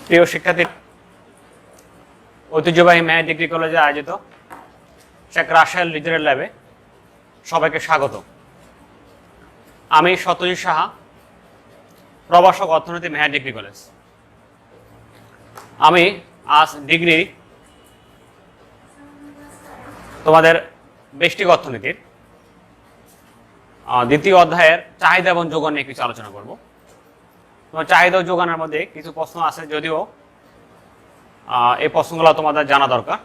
প্রিয় শিক্ষার্থী, ঐতিহ্যবাহী মেহের ডিগ্রি কলেজে আয়োজিত শেখ রাসেল রিজনাল ল্যাবে সবাইকে স্বাগত। আমি সত্যজিৎ সাহা, প্রভাষক অর্থনীতি, মেহের ডিগ্রি কলেজ। আমি আজ ডিগ্রি তোমাদের ব্যষ্টিক অর্থনীতির দ্বিতীয় অধ্যায়ের চাহিদা এবং যোগান নিয়ে কিছু আলোচনা করব। তোমার চাহিদা ও যোগানের মধ্যে কিছু প্রশ্ন আছে, যদিও এই প্রশ্নগুলো তোমাদের জানা দরকার।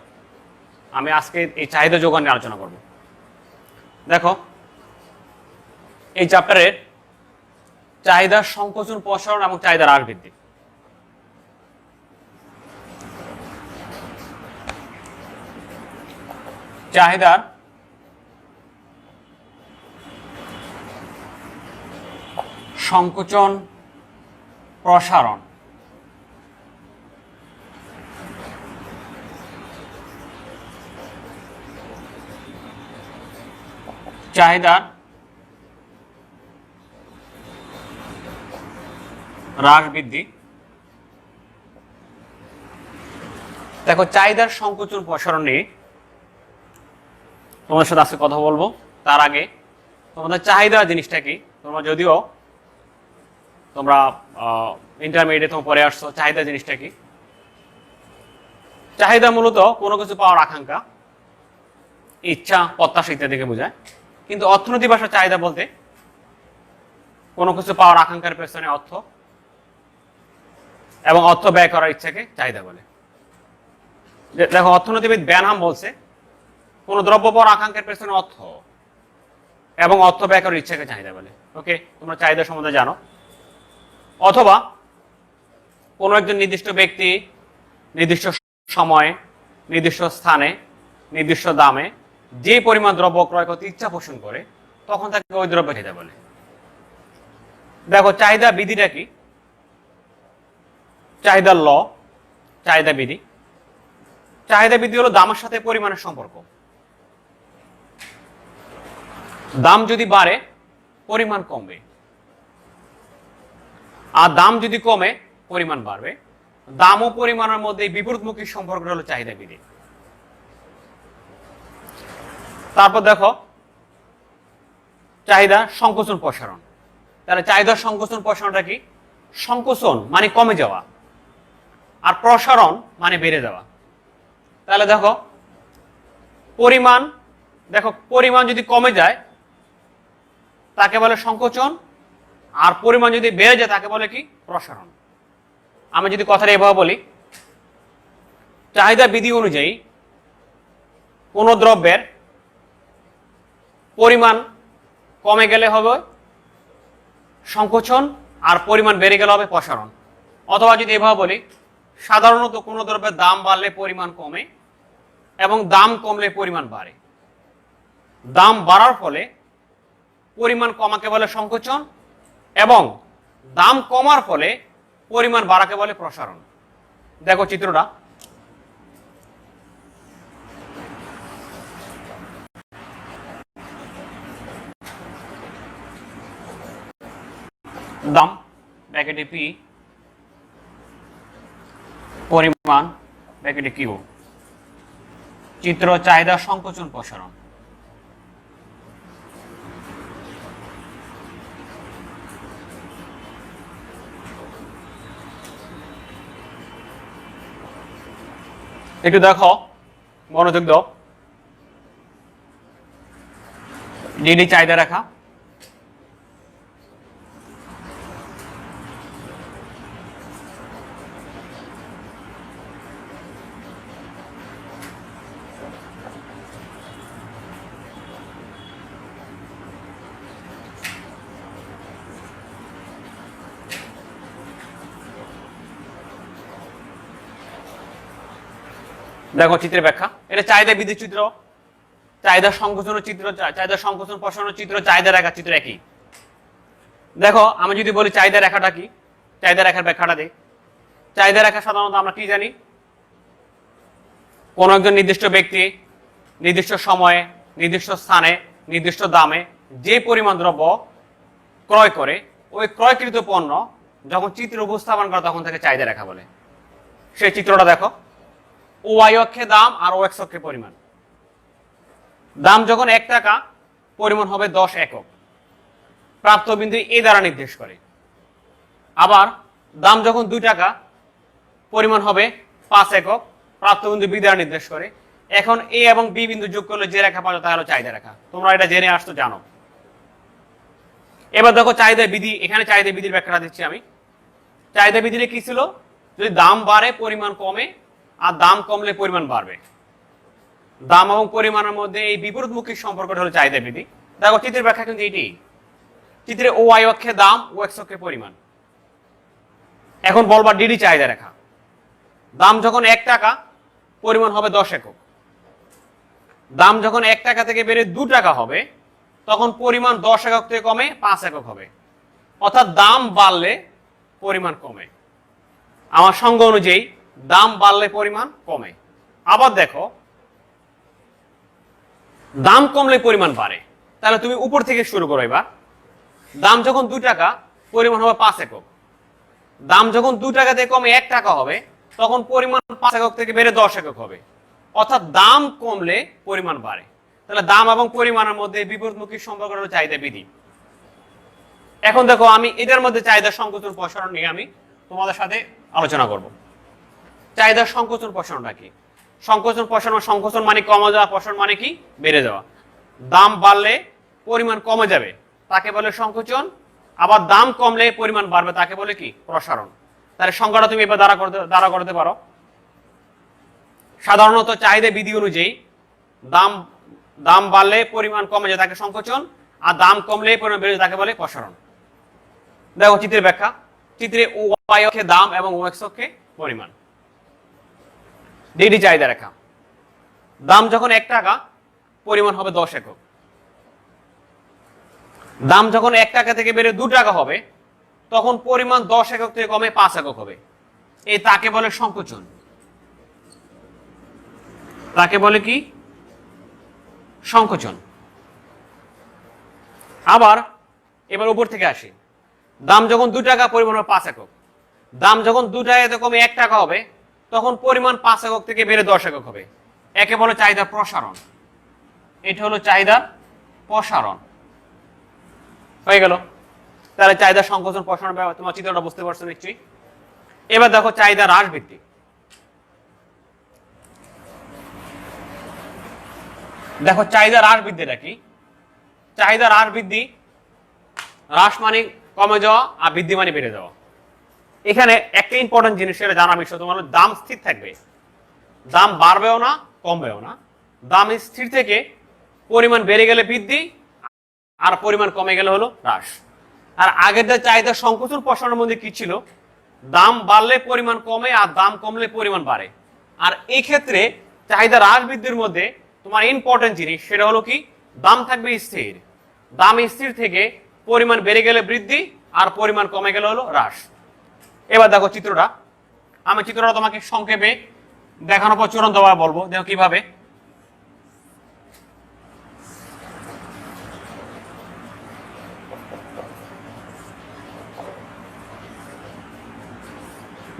আমি আজকে এই চাহিদা যোগান নিয়ে আলোচনা করব। দেখো, এই চ্যাপ্টারের চাহিদার সংকোচন, প্রসারণ এবং চাহিদার হ্রাস বৃদ্ধি। চাহিদার সংকোচন, প্রসারণ। চাহিদার হ্রাস বৃদ্ধি। দেখো, চাহিদার সংকোচন, প্রসারণ নিয়ে তোমাদের সাথে আজকে কথা বলবো। তার আগে তোমাদের চাহিদা জিনিসটা কি, তোমরা যদিও তোমরা ইন্টারমিডিয়েটে তোমরা পড়ে আসছো, চাহিদা জিনিসটা কি? চাহিদা মূলত কোনো কিছু পাওয়ার আকাঙ্ক্ষা, ইচ্ছা, প্রত্যাশা ইত্যাদিকে বোঝায়। কিন্তু অর্থনীতি ভাষার চাহিদা বলতে কোনো কিছু পাওয়ার আকাঙ্ক্ষার পেছনে অর্থ এবং অর্থ ব্যয় করার ইচ্ছাকে চাহিদা বলে। দেখো, অর্থনীতিবিদ ব্যানহাম বলছে কোনো দ্রব্য পাওয়ার আকাঙ্ক্ষার পেছনে অর্থ এবং অর্থ ব্যয় করার ইচ্ছাকে চাহিদা বলে। ওকে, তোমরা চাহিদা সম্বন্ধে জানো। অথবা কোনো একজন নির্দিষ্ট ব্যক্তি নির্দিষ্ট সময়ে, নির্দিষ্ট স্থানে, নির্দিষ্ট দামে যে পরিমাণ দ্রব্য ক্রয় করতে ইচ্ছা পোষণ করে, তখন তাকে ওই দ্রব্য চাহিদা বলে। দেখো, চাহিদা বিধিটা কি? চাহিদার ল, চাহিদা বিধি। চাহিদা বিধি হলো দামের সাথে পরিমাণের সম্পর্ক। দাম যদি বাড়ে, পরিমাণ কমবে, আর দাম যদি কমে, পরিমাণ বাড়বে। দাম ও পরিমাণের মধ্যে বিপরীতমুখী সম্পর্ক হলো চাহিদা বিধি। তারপর দেখো, চাহিদা সংকোচন, প্রসারণ। তাহলে চাহিদার সংকোচন, প্রসারণটা কি? সংকোচন মানে কমে যাওয়া, আর প্রসারণ মানে বেড়ে যাওয়া। তাহলে দেখো, পরিমাণ যদি কমে যায় তাকে বলে সংকোচন, আর পরিমাণ যদি বেড়ে যায় তাকে বলে কি? প্রসারণ। আমি যদি কথাটা এভাবে বলি, চাহিদা বিধি অনুযায়ী কোনো দ্রব্যের পরিমাণ কমে গেলে হবে সংকোচন, আর পরিমাণ বেড়ে গেলে হবে প্রসারণ। অথবা যদি এভাবে বলি, সাধারণত কোনো দ্রব্যের দাম বাড়লে পরিমাণ কমে এবং দাম কমলে পরিমাণ বাড়ে। দাম বাড়ার ফলে পরিমাণ কমাকে বলে সংকোচন, এবং দাম কমার ফলে পরিমাণ বাড়াকে বলে প্রসারণ। দেখো চিত্রটা, দাম ব্র্যাকেটে পি, পরিমাণ ব্র্যাকেটে কিউ। চিত্র চাহিদা সংকোচন, প্রসারণ। একটু দেখো, মনোযোগ দাও। ডিডি চাহিদা রেখা, দেখো চিত্রের ব্যাখ্যা। এটা চাহিদা বিধি চিত্র, চাহিদা সংকোচনের চিত্র, চাহিদা সংকোচন, প্রসারণের চিত্র, চাহিদা রেখা চিত্র একই। দেখো, আমি যদি বলি চাহিদা রেখাটা কি, চাহিদা রেখার ব্যাখ্যাটা দিই। চাহিদা রেখা সাধারণত আমরা কি জানি? কোনো একজন নির্দিষ্ট ব্যক্তি নির্দিষ্ট সময়ে, নির্দিষ্ট স্থানে, নির্দিষ্ট দামে যে পরিমাণ দ্রব্য ক্রয় করে, ওই ক্রয়কৃত পণ্য যখন চিত্রে উপস্থাপন করে তখন তাকে চাহিদা রেখা বলে। সেই চিত্রটা দেখো, ওয়াই অক্ষে দাম আর ও এক্স অক্ষে পরিমাণ। দাম যখন 1 টাকা, পরিমাণ হবে 10 একক, প্রাপ্ত বিন্দু এ দ্বারা নির্দেশ করে। আবার দাম যখন 2 টাকা, পরিমাণ হবে 5 একক, প্রাপ্ত বিন্দু বি দ্বারা নির্দেশ করে। এখন এ এবং বি বিন্দু যোগ করলে যে রেখা পাওয়া যায় তা হলো চাহিদা রেখা। তোমরা এটা জেনে আসতো, জানো। এবার দেখো চাহিদা বিধি, এখানে চাহিদা বিধির ব্যাখ্যাটা দিচ্ছি আমি। চাহিদা বিধিতে কি ছিল, যদি দাম বাড়ে পরিমাণ কমে, আর দাম কমলে পরিমাণ বাড়বে। দাম এবং পরিমাণের মধ্যে এই বিপরীতমুখী সম্পর্কটা হলো চাহিদা বিধি। দেখো চিত্রের ব্যাখ্যা কিন্তু এটি। চিত্রে ও ওয়াই অক্ষে দাম, ও এক্স অক্ষে পরিমাণ। এখন বলবা ডিডি চাহিদা রেখা। দাম যখন 1 টাকা, পরিমাণ হবে 10 একক। দাম যখন 1 টাকা থেকে বেড়ে 2 টাকা হবে, তখন পরিমাণ 10 একক থেকে কমে 5 একক হবে। অর্থাৎ দাম বাড়লে পরিমাণ কমে। আমার সঙ্গ অনুযায়ী দাম বাড়লে পরিমাণ কমে। আবার দেখো, দাম কমলে পরিমাণ বাড়ে। তাহলে তুমি উপর থেকে শুরু করো। এবার দাম যখন 2 টাকা, পরিমাণ হবে 5 একক। দাম যখন 2 টাকা থেকে কমে 1 টাকা হবে, তখন পরিমাণ 5 একক থেকে বেড়ে 10 একক হবে। অর্থাৎ দাম কমলে পরিমাণ বাড়ে। তাহলে দাম এবং পরিমাণের মধ্যে বিপরীতমুখী সম্পর্ক হলো চাহিদা বিধি। এখন দেখো, আমি এদের মধ্যে চাহিদা সংকোচন প্রসারণ নিয়ে আমি তোমাদের সাথে আলোচনা করব। চাহিদা সংকোচন প্রসারণটা কি? সংকোচন প্রসারণ, সংকোচন মানে কমে যাওয়া, প্রসারণ মানে কি বেড়ে যাওয়া। দাম বাড়লে পরিমাণ কমে যাবে, তাকে বলে সংকোচন। আবার দাম কমলে পরিমাণ বাড়বে, তাকে বলে কি প্রসারণ। তাহলে সংখ্যাটা তুমি এবার দ্বারা করতে পারো। সাধারণত চাহিদা বিধি অনুযায়ী দাম বাড়লে পরিমাণ কমে যায়, তাকে সংকোচন। আর দাম কমলে পরিমাণ বেড়ে যায়, তাকে বলে প্রসারণ। দেখো চিত্রের ব্যাখ্যা। চিত্রে ও ওয়াই অক্ষে দাম এবং ও এক্স অক্ষে পরিমাণ। ডিডি চাহিদা রেখা। দাম যখন 1 টাকা, পরিমাণ হবে 10 একক। দাম যখন 1 টাকা থেকে বেড়ে 2 টাকা হবে, তখন পরিমাণ 10 একক থেকে কমে 5 একক হবে। এই তাকে বলে সংকোচন। তাকে বলে কি সংকোচন। আবার এবার উপর থেকে আসি। দাম যখন 2 টাকা, পরিমাণ হবে 5 একক। দাম যখন 2 টাকা থেকে কমে 1 টাকা হবে, তখন পরিমাণ 5 একক থেকে বেড়ে 10 একক হবে। একে বলে চাহিদা প্রসারণ। এটা হলো চাহিদা প্রসারণ। হয়ে গেল। তাহলে চাহিদা সংকোচন প্রসারণ, তোমার চিত্রটা বুঝতে পারছো নিশ্চয়ই। এবার দেখো চাহিদা হ্রাস বৃদ্ধি। দেখো চাহিদা হ্রাস বৃদ্ধিটা কি? চাহিদা হ্রাস বৃদ্ধি, হ্রাস মানে কমে যাওয়া, আর বৃদ্ধি মানে বেড়ে যাওয়া। এখানে একটা ইম্পর্টেন্ট জিনিস সেটা জানা বিষয়, তোমার দাম স্থির থাকবে। দাম বাড়বেও না, কমবেও না। দাম স্থির থেকে পরিমাণ বেড়ে গেলে বৃদ্ধি, আর পরিমাণ কমে গেলে হলো হ্রাস। আর আগের চাহিদা সংকোচন প্রসারণের মধ্যে কি ছিল? দাম বাড়লে পরিমাণ কমে, আর দাম কমলে পরিমাণ বাড়ে। আর এই ক্ষেত্রে চাহিদা হ্রাস বৃদ্ধির মধ্যে তোমার ইম্পর্টেন্ট জিনিস সেটা হলো কি, দাম থাকবে স্থির। দাম স্থির থেকে পরিমাণ বেড়ে গেলে বৃদ্ধি, আর পরিমাণ কমে গেলে হলো হ্রাস। এবার দেখো চিত্রটা। আমি চিত্রটা তোমাকে সংক্ষেপে দেখানোর পর চূড়ান্তভাবে বলবো। দেখো কিভাবে।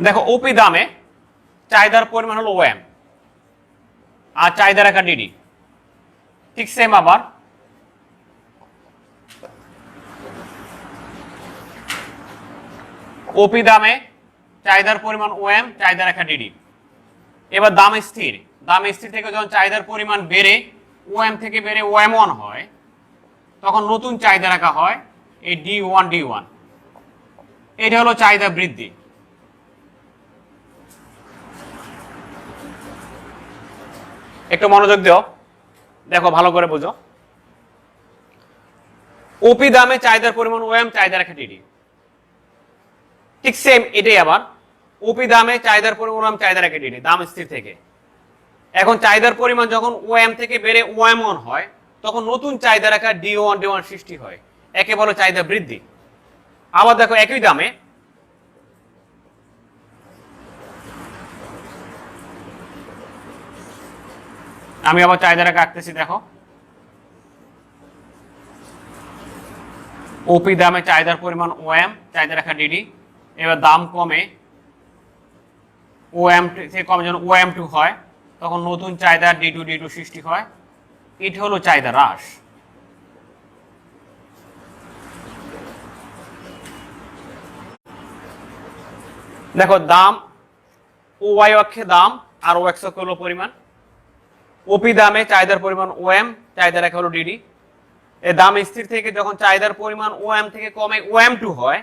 দেখো ওপি দামে চাহিদার পরিমাণ হলো ওএম, আর চাহিদা রেখা ডিডি। ঠিক সেম আবার ওপি দামে চাহিদার পরিমাণ ওএম, চাহিদা রেখা ডিডি। এবার দাম স্থির। দাম স্থির থেকে যখন চাহিদার পরিমাণ বেড়ে ওএম থেকে বেড়ে ওএম ওয়ান হয়, তখন নতুন চাহিদা রেখা হয় এই ডি1 এটা হলো চাহিদা বৃদ্ধি। একটু মনোযোগ দিও, দেখো ভালো করে বুঝো। ওপি দামে চাহিদার পরিমাণ ওএম, চাহিদা রেখা ডিডি। ঠিক সেম এটাই আবার ওপি দামে চাহিদার পরিমাণ ওএম, চাহিদা রেখা ডিডি, দাম স্থির থেকে। এখন চাহিদার পরিমাণ যখন ওএম থেকে বেড়ে ওএম ওয়ান হয়, তখন নতুন চাহিদা রেখা ডি1 সৃষ্টি হয়। একে বলে চাহিদা বৃদ্ধি। আবার দেখো একই দামে আমি আবার চাহিদা রেখা আঁকতেছি। দেখো ওপি দামে চাহিদার পরিমাণ ওএম, চাহিদা রেখা ডিডি। এবার দাম কমে OM থেকে কমে যখন OM2 হয় তখন নতুন চাহিদা D2 সৃষ্টি হয়। এটা হলো চাহিদা হ্রাস। দেখো দাম OY অক্ষে দাম আর OX অক্ষে হলো পরিমাণ। OP দামে চাহিদার পরিমাণ OM, চাহিদা রেখা হলো DD। এই দাম স্থির থেকে যখন চাহিদার পরিমাণ OM থেকে কমে OM2 হয়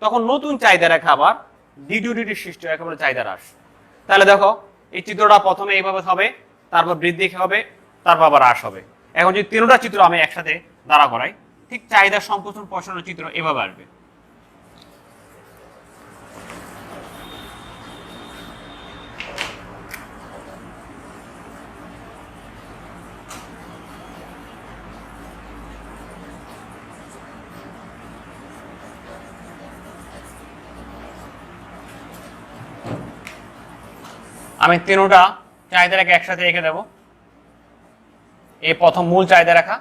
তখন নতুন চাহিদা রেখা আবার D2 সৃষ্টি হয়, একেবারে চাহিদা হ্রাস। তাহলে দেখো এই চিত্রটা প্রথমে এইভাবে হবে, তারপর বৃদ্ধি হবে, তারপর আবার হ্রাস হবে। এখন যদি তিনটা চিত্র আমি একসাথে দাঁড়া করাই, ঠিক চাহিদা সংকোচন প্রসারণের চিত্র এভাবে আসবে। আমি তিনটা চাহিদা রেখা একসাথে রেখে দেব। এই প্রথম মূল চাহিদা রেখা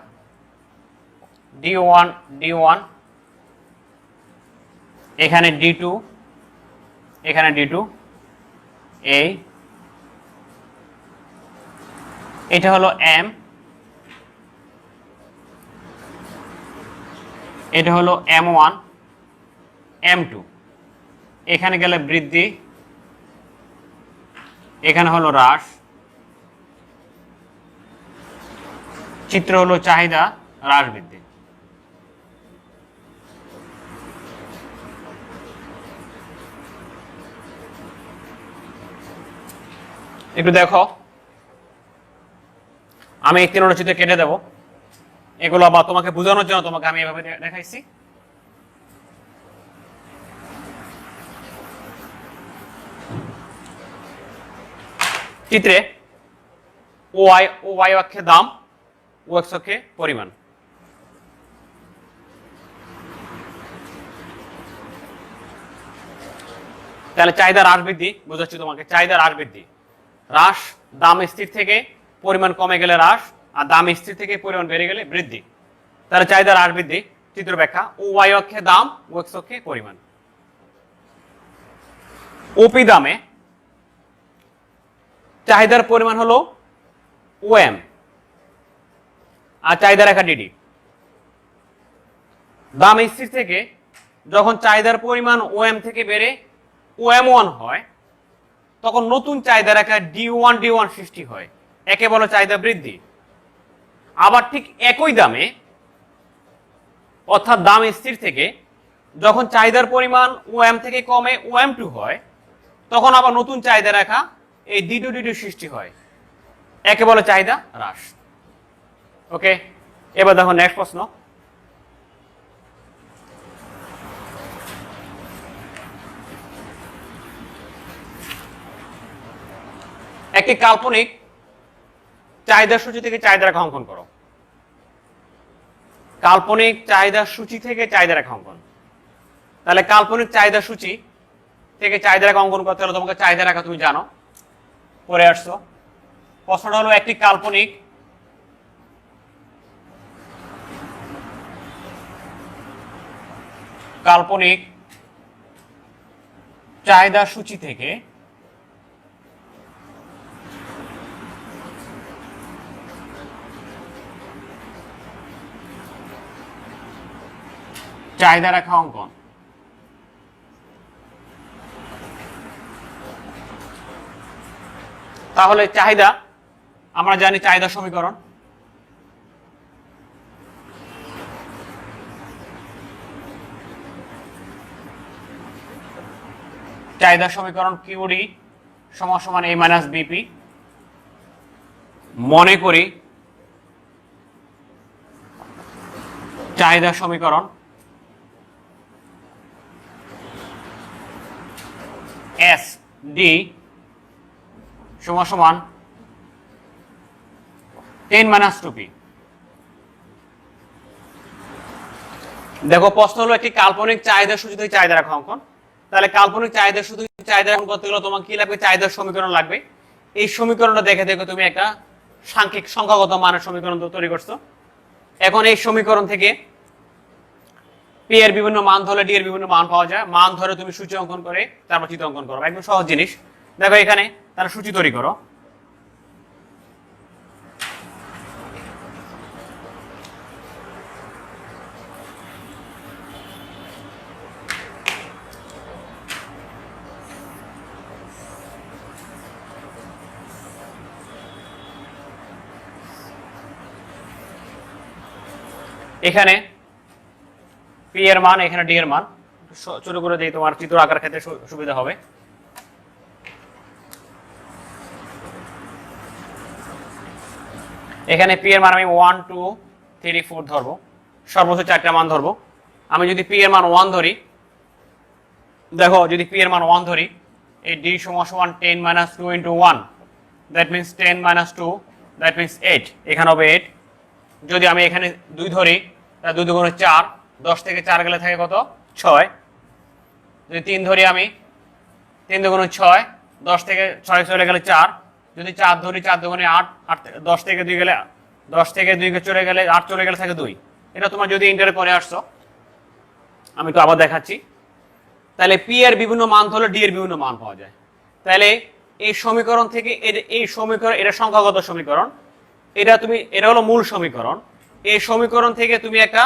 D1, এখানে D2, এখানে D2, এটা হলো M, এটা হলো M1, M2, এখানে গেলে বৃদ্ধি, এখানে হলো হ্রাস। চিত্র হলো চাহিদা হ্রাস বৃদ্ধি। একটু দেখো, আমি এই তিনটা চিত্র কেটে দেব। এগুলো আবার তোমাকে বোঝানোর জন্য তোমাকে আমি এভাবে দেখাইছি। চিত্রে OY অক্ষে দাম, OX অক্ষে পরিমাণ। তাহলে চাহিদা হ্রাস বৃদ্ধি বোঝাচ্ছি তোমাকে, চাহিদা হ্রাস বৃদ্ধি। হ্রাস দাম স্থির থেকে পরিমাণ কমে গেলে হ্রাস, আর দাম স্থির থেকে পরিমাণ বেড়ে গেলে বৃদ্ধি। তাহলে চাহিদা হ্রাস বৃদ্ধি চিত্র ব্যাখ্যা। OY অক্ষে দাম, OX অক্ষে পরিমাণ। OP দামে চাহিদার পরিমাণ হলো OM আর চাহিদা রেখা DD। দাম স্থির থেকে যখন চাহিদার পরিমাণ OM থেকে বেড়ে OM1 হয় তখন নতুন চাহিদা রেখা D1 সৃষ্টি হয়, একে বলে চাহিদা বৃদ্ধি। আবার ঠিক একই দামে অর্থাৎ দাম স্থির থেকে যখন চাহিদার পরিমাণ OM থেকে কমে OM2 হয় তখন আবার নতুন চাহিদা রেখা এই D2 সৃষ্টি হয়, একে বলে চাহিদা হ্রাস। ওকে, এবার দেখো নেক্সট প্রশ্ন। একটি কাল্পনিক চাহিদা সূচি থেকে চাহিদা রেখা অঙ্কন করো। কাল্পনিক চাহিদা সূচি থেকে চাহিদা রেখা অঙ্কন। তাহলে কাল্পনিক চাহিদা সূচি থেকে চাহিদা রেখা অঙ্কন করতে হলে তোমাকে চাহিদা রেখা তুমি জানো, পরে আসছো। প্রশ্নটা হলো একটি কাল্পনিক চাহিদা সূচি থেকে চাহিদা রেখা অঙ্কন। তাহলে চাহিদা আমরা জানি চাহিদা সমীকরণ। চাহিদা সমীকরণ QD সমান A - BP। মনে করি চাহিদা সমীকরণ SD সমান 10 - 2P। দেখো প্রশ্ন হলো একটি কাল্পনিক চাহিদা সূচি থেকে চাহিদা রেখা অঙ্কন। তাহলে কাল্পনিক চাহিদা সূচি চাহিদা অঙ্কন করতে গেলে তোমার কি লাগবে? চাহিদার সমীকরণ লাগবে। এই সমীকরণটা দেখে দেখে তুমি একটা সাংখ্যিক সংখ্যাগত মানের সমীকরণ তৈরি করছো। এখন এই সমীকরণ থেকে P এর বিভিন্ন মান ধরলে D এর বিভিন্ন মান পাওয়া যায়। মান ধরে তুমি সূচি অঙ্কন করে তারপর চিত্র অঙ্কন করো, একদম সহজ জিনিস। দেখো এখানে তারা সূচি তৈরি করো। এখানে পি এর মান, এখানে ডি এর মান ছোট করে দিই, তোমার চিত্র আঁকার ক্ষেত্রে সুবিধা হবে। এখানে পি এর মান আমি 1 2 3 4 ধরবো, সর্বোচ্চ 4টা মান ধরবো। আমি যদি পি এর মান 1 ধরি, দেখো যদি পি এর মান 1 ধরি, এই ডি সমান 10 minus 2 into 1, that means 10 minus 2, that means 8, এখানে হবে 8। যদি আমি এখানে 2 ধরি, তাহলে 2 দুগুণে 4, 10 থেকে 4 গেলে থাকে কত? 6। যদি 3 ধরি আমি, 3 দুগুণে 6, 10 থেকে 6 চলে গেলে 4। যদি 4 ধরি, 4 দুগুণে 8, 10 থেকে 2 গেলে, 10 থেকে 2 চলে গেলে 8 চলে গেলে থাকে 2। এটা তোমার যদি ইন্টারে পরে আসছো, আমি তো আবার দেখাচ্ছি। তাহলে পি এর বিভিন্ন মান হলে ডি এর বিভিন্ন মান পাওয়া যায়। তাহলে এই সমীকরণ থেকে এই সমীকরণ, এটা সংখ্যাগত সমীকরণ, এটা হলো মূল সমীকরণ। এই সমীকরণ থেকে তুমি একটা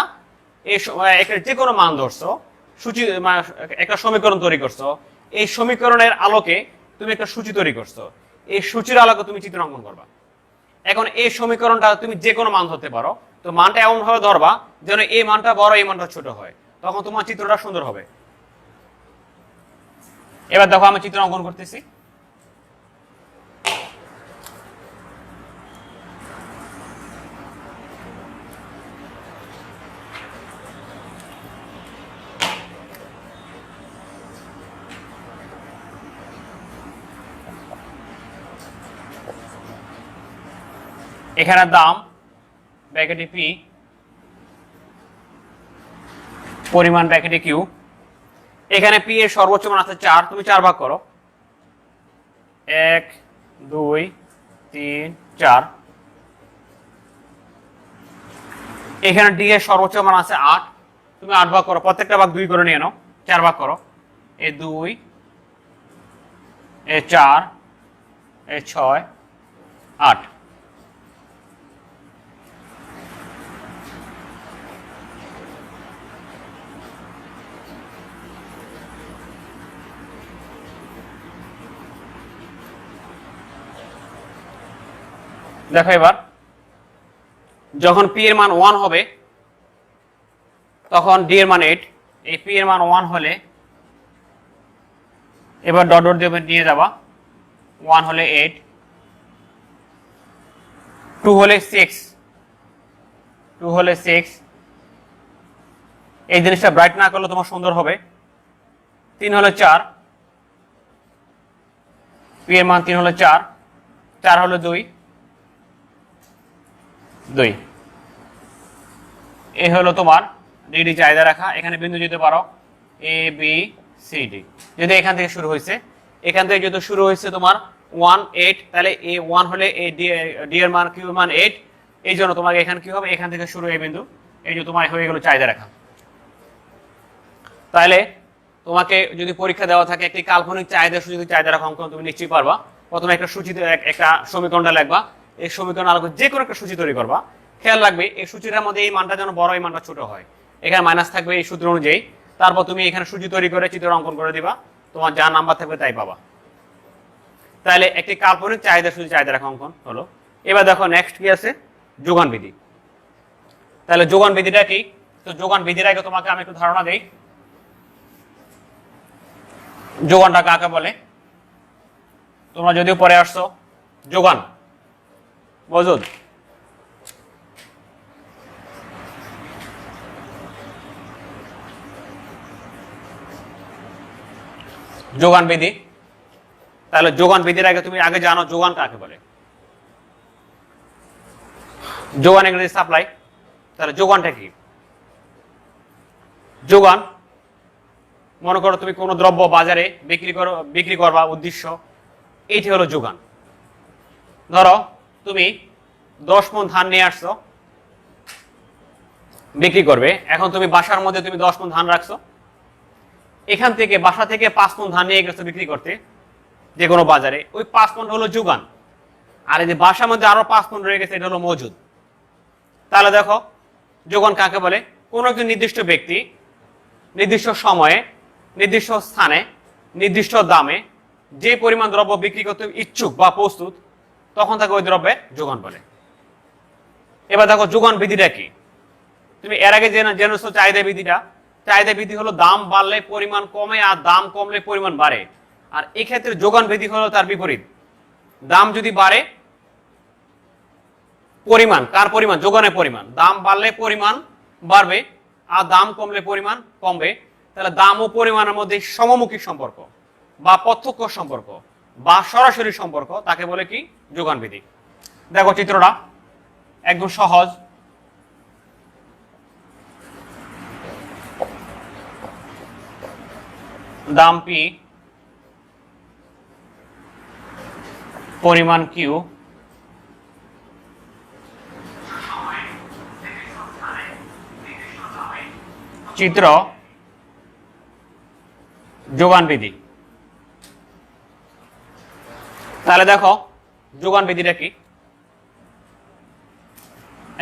যে কোনো মান ধরছো, সূচি একটা সমীকরণ তৈরি করছো। এই সমীকরণের আলোকে তুমি একটা সূচি তৈরি করছো। এই সূচির আলোকে তুমি চিত্র অঙ্কন করবা। এখন এই সমীকরণটা তুমি যে কোনো মান ধরতে পারো, তো মানটা এমন ভাবে ধরবা যেন এই মানটা বড়, এই মানটা ছোট হয়, তখন তোমার চিত্রটা সুন্দর হবে। এবার দেখো আমি চিত্র অঙ্কন করতেছি। এখানে দাম ব্র্যাকেটে পি, পরিমাণ ব্র্যাকেটে কিউ। এখানে পি এর সর্বোচ্চ মান আছে 4, তুমি 4 ভাগ করো, 1 2 3 4। এখানে ডি এর সর্বোচ্চ মান আছে 8, তুমি 8 ভাগ করো, প্রত্যেকটা ভাগ 2 করে নিয়ে নাও, 4 ভাগ করো, এ 2 এ 4 এ 6 8। দেখো এবার যখন পি এর মান 1 হবে, তখন ডি এর মান 8। এই পি এর মান 1 হলে এবার ডট ডট দিয়ে নিয়ে যাবা, 1 হলে 8, 2 হলে 6, 2 হলে 6। এই জিনিসটা ব্রাইট না করলে তোমার সুন্দর হবে। 3 হলে 4, পি এর মান 3 হলে 4, 4 হলে 2, 2। এই হলো তোমার ডিডি চাহিদা রাখা। এখানে বিন্দু দিতে পারো এ বি সি ডি। যদি এখান থেকে শুরু হয়েছে, এখান থেকে যেহেতু শুরু হয়েছে তোমার 1 8, তাহলে এ 1 হলে এ ডি এর মান কিউ মান 8, এই জন্য তোমাকে এখানে কি হবে, এখান থেকে শুরু এই বিন্দু, এই যে তোমার হয়ে গেল চাহিদা রাখা। তাহলে তোমাকে যদি পরীক্ষা দেওয়া থাকে একটি কাল্পনিক চাহিদা সূচিত চাহিদা রাখা অঙ্কন, তুমি নিশ্চয়ই পারবা। প্রথমে একটা সূচিতে একটা সমীকরণটা লিখবা, এই সমীকরণ আলোকে যে কোনো একটা সূচি তৈরি করবা। খেয়াল রাখবে এই সূচিটার মধ্যে এই মানটা যেন বড়, এই মানটা ছোট হয়। এখানে মাইনাস থাকবে এই সূত্র অনুযায়ী। তারপর তুমি এখানে সূচি তৈরি করে চিত্র অঙ্কন করে দিবা, তোমার যা নাম্বার থাকবে তাই পাবা। তাহলে একটি কাল্পনিক চাহিদা সূচি চাহিদা রাখা অঙ্কন হলো। এবার দেখো নেক্সট কি আছে, যোগান বিধি। তাহলে যোগান বিধিটা কি? তো যোগান বিধির আগে তোমাকে আমি একটু ধারণা দেই, যোগানটা কাকে বলে। তোমরা যদিও পরে আসছো, যোগান মজুদ, যোগান বিধি। তাহলে যোগান বিধির আগে তুমি আগে জানো যোগান কাকে বলে। যোগান ইংরেজি সাপ্লাই। তাহলে যোগানটা কি? যোগান, মনে করো তুমি কোনো দ্রব্য বাজারে বিক্রি করবা উদ্দেশ্য, এইটি হলো যোগান। ধরো তুমি 10 মণ ধান নিয়ে আসছো, বিক্রি করবে। এখন তুমি বাসার মধ্যে তুমি 10 মণ ধান রাখছো, এখান থেকে বাসা থেকে 5 মণ ধান নিয়ে গেছো বিক্রি করতে। যে কোনো বাজারে, ওই 5 পণ্য হলো যোগান। আর এই যে বাসার মধ্যে আরো 5 পণ্য রয়ে গেছে, এটা হলো মজুদ। তাহলে দেখো যোগান কাকে বলে? কোন একজন নির্দিষ্ট ব্যক্তি নির্দিষ্ট সময়ে, নির্দিষ্ট স্থানে, নির্দিষ্ট দামে যে পরিমাণ দ্রব্য বিক্রি করতে ইচ্ছুক বা প্রস্তুত, তখন তাকে ওই দ্রব্যের যোগান বলে। এবার দেখো যোগান বিধিটা কি? তুমি এর আগে জেনেছো চাহিদা বিধিটা। চাহিদা বিধি হলো দাম বাড়লে পরিমাণ কমে, আর দাম কমলে পরিমাণ বাড়ে। আর এক্ষেত্রে যোগান বিধি হলো তার বিপরীত। দাম যদি বাড়ে, পরিমাণ, কার পরিমাণ? যোগানের পরিমাণ। দাম বাড়লে পরিমাণ বাড়বে, আর দাম কমলে পরিমাণ কমবে। তাহলে দাম ও পরিমাণের মধ্যে সমমুখী সম্পর্ক বা প্রত্যক্ষ সম্পর্ক বা সরাসরি সম্পর্ক, তাকে বলে কি? যোগান বিধি। দেখো চিত্রটা একদম সহজ। দাম পি, পরিমাণ কিউ, চিত্র যোগান বিধি। তাহলে দেখো যোগান বিধিটা কি?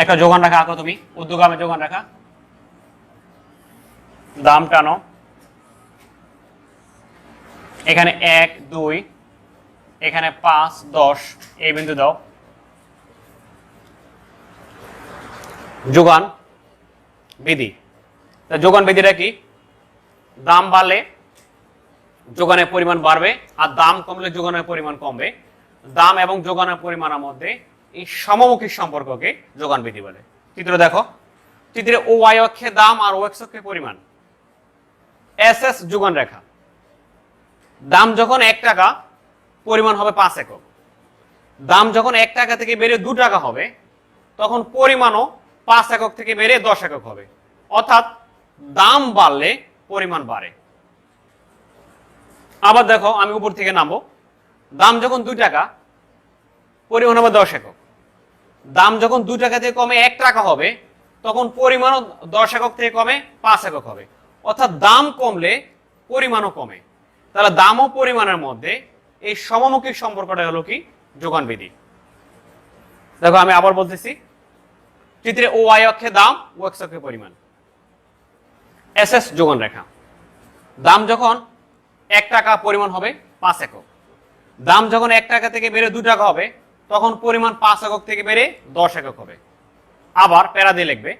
একটা যোগান রেখা আঁকো তুমি, ঊর্ধ্বগামী যোগান রেখা। দাম টানো, এখানে 1 2, এখানে 5 10 এই বিন্দু দাও। যোগান বিধি। যোগান বিধিটা কি? দাম বাড়লে যোগানের পরিমাণ বাড়বে, আর দাম কমলে যোগানের পরিমাণ কমবে। দাম এবং যোগানের পরিমাণের মধ্যে এই সমমুখী সম্পর্ককে যোগান বিধি বলে। চিত্র দেখো, চিত্রে ও ওয়াই অক্ষে দাম আর ও এক্স অক্ষে পরিমাণ। এস এস যোগান রেখা। দাম যখন 1 টাকা, পরিমাণ হবে 5 একক। দাম যখন 1 টাকা থেকে বেড়ে 2 টাকা হবে, তখন পরিমাণও 5 একক থেকে বেড়ে 10 একক হবে। অর্থাৎ দাম বাড়লে পরিমাণ বাড়ে। আবার দেখো, আমি উপর থেকে নামবো। দাম যখন 2 টাকা, পরিমাণ হবে 10 একক। দাম যখন 2 টাকা থেকে কমে 1 টাকা হবে, তখন পরিমাণও 10 একক থেকে কমে 5 একক হবে। অর্থাৎ দাম কমলে পরিমাণও কমে। তাহলে দাম ও পরিমাণের মধ্যে এই সমমুখী সম্পর্কটা হলো কি? যোগান বিধি। দেখো আমি আবার বলতেছি, চিত্রে ও ওয়াই অক্ষে দাম, ও এক্স অক্ষে পরিমাণ। এস এস যোগান রেখা। দাম যখন 1 টাকা, পরিমাণ হবে 5 একক। দাম যখন 1 টাকা থেকে বেড়ে 2 টাকা হবে, তখন পরিমাণ 5 একক থেকে বেড়ে 10 একক হবে। আবার প্যারা দিয়ে লিখবে,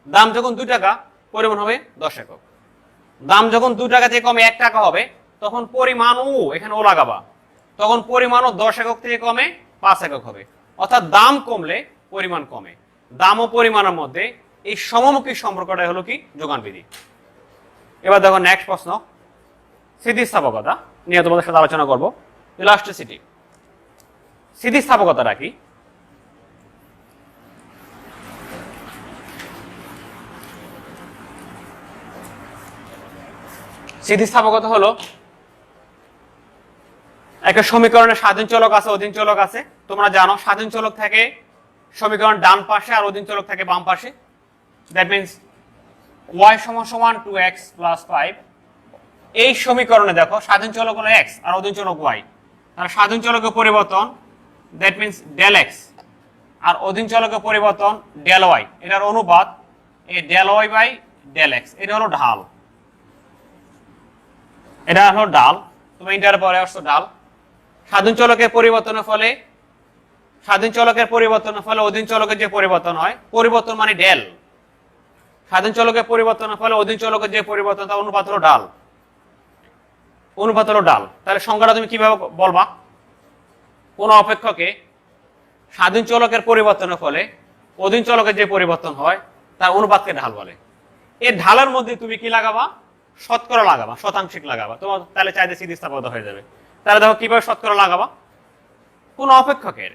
দাম যখন 2 টাকা, পরিমাণ হবে 10 একক। দাম যখন 2 টাকা থেকে কমে 1 টাকা হবে, তখন পরিমাণও, এখানে ও লাগাবা, তখন পরিমাণও 10 একক থেকে কমে 5 একক হবে। অর্থাৎ দাম কমলে পরিমাণ কমে। দাম ও পরিমাণের মধ্যে এই সমমুখী সম্পর্কটা হলো কি? যোগান বিধি। এবার দেখো নেক্সট প্রশ্ন, স্থিতিস্থাপকতা নিয়ে তোমাদের সাথে আলোচনা করবো। ইলাস্টিসিটি, স্থিতিস্থাপকতাটা কি? স্থিতিস্থাপকতা হলো একটা সমীকরণের স্বাধীন চলক আছে, অধীন চলক আছে। তোমরা জানো স্বাধীন চলক থাকে সমীকরণ ডান পাশে, আর অধীন চলক থাকে বাম পাশে। দ্যাট মিনস y সমান 2x + 5। এই সমীকরণে দেখো স্বাধীন চলক হলো x আর অধীন চলক y। আর স্বাধীন চলকের পরিবর্তন, দ্যাট মিনস ডেল x, আর অধীন চলকের পরিবর্তন ডেল y। এটার অনুপাত এই del y by del x। এটা হলো ঢাল, এটা হলো ডাল। তুমি ইন্টার পরে আসছো ডাল। স্বাধীন চলকের পরিবর্তনের ফলে, স্বাধীন চলকের পরিবর্তনের ফলে অধীন চলকের যে পরিবর্তন হয়, পরিবর্তন মানে ডেল। স্বাধীন চলকের পরিবর্তনের ফলে অধীন চলকের যে পরিবর্তন, তার অনুপাত হলো ডাল। অনুপাত হলো ডাল। তাহলে সংখ্যাটা তুমি কিভাবে বলবা? কোন অপেক্ষকে স্বাধীন চলকের পরিবর্তনের ফলে অধীন চলকের যে পরিবর্তন হয়, তার অনুপাতকে ঢাল বলে। এই ঢালের মধ্যে তুমি কি লাগাবা? শতকরা লাগাবা, শতাংশিক লাগাবা। তোমার তাহলে চাইতে স্থিতিস্থাপকতা হয়ে যাবে। তাহলে দেখো কিভাবে শতকরা লাগাবা। কোন অপেক্ষকের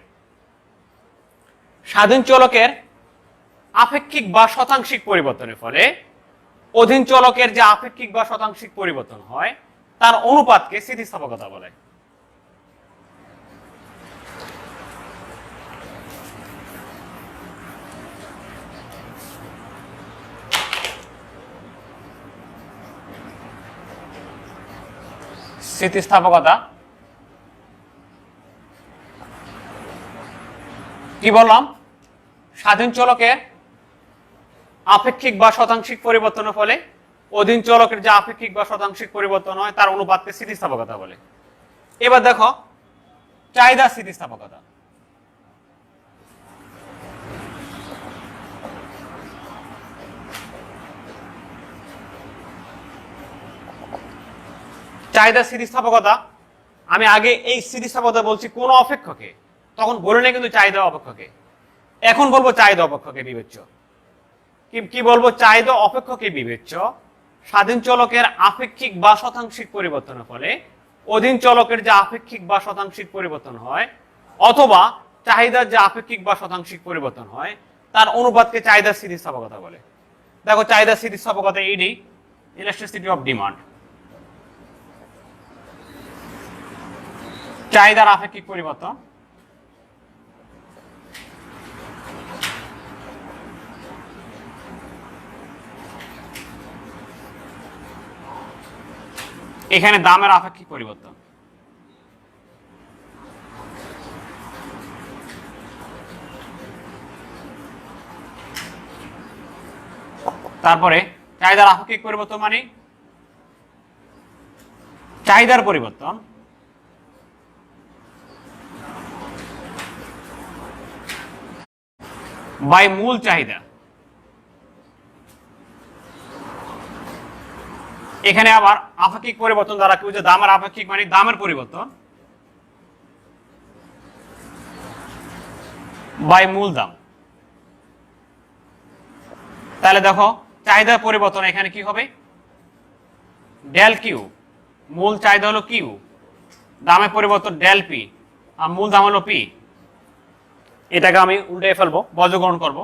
স্বাধীন চলকের আপেক্ষিক বা শতাংশিক পরিবর্তনের ফলে অধীন চলকের যে আপেক্ষিক বা শতাংশিক পরিবর্তন হয়, তার অনুপাতকে স্থিতিস্থাপকতা বলে। স্থিতিস্থাপকতা কি বললাম, স্বাধীন চলকের আপেক্ষিক বা শতাংশিক পরিবর্তনের ফলে অধীন চলকের যে আপেক্ষিক বা শতাংশিক পরিবর্তন হয় তার অনুপাতকে স্থিতিস্থাপকতা বলে। এবার দেখো চাহিদা স্থিতিস্থাপকতা। চাহিদা স্থিতিস্থাপকতা, আমি আগে এই স্থিতিস্থাপকতা বলছি কোন অপেক্ষকে, তখন বলে না কিন্তু চাহিদা অপেক্ষকে। এখন বলবো চাহিদা অপেক্ষকে বিবেচ্য। কি বলবো, চাহিদা অপেক্ষকে বিবেচ্য স্বাধীন চলকের আপেক্ষিক বা শতাংশিক পরিবর্তনের ফলে অধীন চলকের যে আপেক্ষিক বা শতাংশিক পরিবর্তন হয়, অথবা চাহিদার যে আপেক্ষিক বা শতাংশিক পরিবর্তন হয় তার অনুপাতকে চাহিদা স্থিতিস্থাপকতা বলে। দেখো চাহিদা স্থিতিস্থাপকতা ইডি, ইলাস্টিসিটি অফ ডিমান্ড, চাহিদার আপেক্ষিক পরিবর্তন এখানে দামের আপেক্ষিক পরিবর্তন। তারপরে চাহিদার আপেক্ষিক পরিবর্তন মানে চাহিদার পরিবর্তন বাই মূল চাহিদা। এখানে আবার আপেক্ষিক পরিবর্তন দ্বারা কি বুঝে, দামের আপেক্ষিক মানে দামের পরিবর্তন বাই মূল দাম। তাহলে দেখো চাহিদার পরিবর্তন এখানে কি হবে, ডেল কিউ, মূল চাহিদা হলো কিউ, দামের পরিবর্তন ডেল পি, আর মূল দাম হলো পি। এটাকে আমি উল্টে ফেলবো, বর্গীকরণ করবো।